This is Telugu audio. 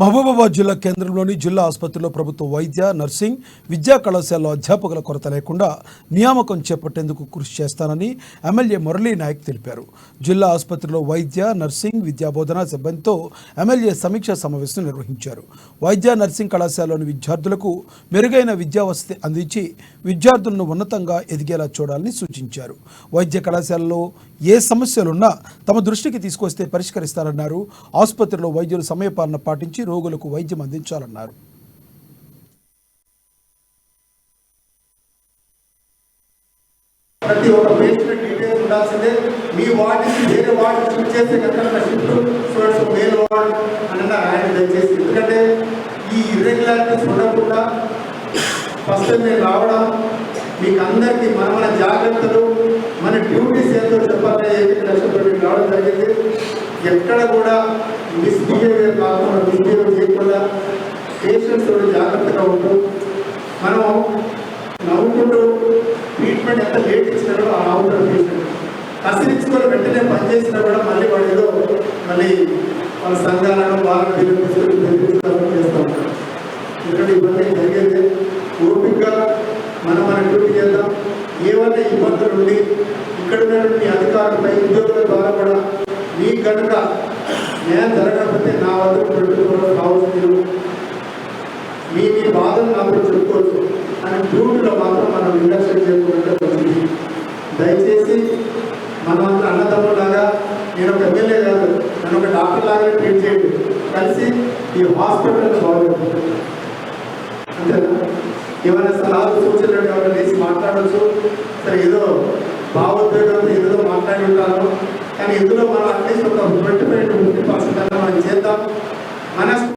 మహబూబాబాద్ జిల్లా కేంద్రంలోని జిల్లా ఆసుపత్రిలో ప్రభుత్వ వైద్య నర్సింగ్ విద్యా కళాశాలలో అధ్యాపకుల కొరత లేకుండా నియామకం చేపట్టేందుకు కృషి చేస్తానని ఎమ్మెల్యే మురళీ నాయక్ తెలిపారు. జిల్లా ఆసుపత్రిలో వైద్య నర్సింగ్ విద్యా బోధనా సిబ్బందితో ఎమ్మెల్యే సమీక్షా సమావేశం నిర్వహించారు. వైద్య నర్సింగ్ కళాశాలలోని విద్యార్థులకు మెరుగైన విద్యా వసతి అందించి విద్యార్థులను ఉన్నతంగా ఎదిగేలా చూడాలని సూచించారు. వైద్య కళాశాలలో ఏ సమస్యలున్నా తమ దృష్టికి తీసుకొస్తే పరిష్కరిస్తారన్నారు. ఆసుపత్రిలో వైద్యులు సమయపాలన పాటించి రోగులకు వైద్యం అందించాలన్నారు. ప్రతి ఒక్క పేషెంట్ డీటెయిల్స్ ఉండాల్సిందే. మీ వార్డ్ నుంచి వేరే వార్డు షిఫ్ట్ చేసే కనుక షిఫ్ట్ మేల్ వార్డ్ అని ఆయన దయచేసి, ఎందుకంటే ఈ ఇర్రెగ్యులారిటీస్ ఉండకుండా ఫస్ట్ మీరు రావడం మీకు అందరికీ మన జాగ్రత్తలు మన డ్యూటీస్ ఏంటో చెప్పాలని కష్టపడి రావడం జరిగింది. ఎక్కడ కూడా మిస్బిహేవియర్ కాకుండా మిస్బిహేవియర్ చేయకుండా పేషెంట్స్ కూడా జాగ్రత్తగా ఉంటూ మనం నవ్వుకుంటూ ట్రీట్మెంట్ ఎంత లేట్ ఇచ్చినా కూడా నవ్వుతారు పేషెంట్. కసిరించుకొని వెంటనే పనిచేసినా కూడా మళ్ళీ వాళ్ళు ఏదో మళ్ళీ వాళ్ళ సంఘాలను వాళ్ళని బెదిరిస్తూ చేస్తూ ఉంటారు. ఇక్కడ ఇబ్బంది జరిగేది ఓపికగా మన డ్యూటీ చేద్దాం. ఏవైనా ఇబ్బందులు ఉండి ఇక్కడ ఉన్నటువంటి అధికారులపై ఉద్యోగుల ద్వారా కూడా మీకు కనుక న్యాయం జరగకపోతే నా వద్దకు పెట్టుకోవడం కావచ్చు, మీ బాధలు నాకు చెప్పుకోవచ్చు అని డ్యూటీలో మాత్రం మనం ఇండస్ట్రీ చేసుకుంటే వచ్చింది. దయచేసి మనమంతా అన్నదమ్ములాగా, నేను ఒక ఎమ్మెల్యే కాదు, నన్ను ఒక డాక్టర్ లాగానే ట్రీట్ చేయండి. కలిసి ఈ హాస్పిటల్ బాగుంటుంది అంతేనా. ఏమైనా సలహాలు సూచనలు ఎవరైనా వేసి మాట్లాడవచ్చు. సరే ఏదో భావోద్వేగంతో ఏదో మాట్లాడి ఉంటాను, కానీ ఇందులో మనం అట్లీస్ట్ ఒక 25-50% మనం చేద్దాం. మన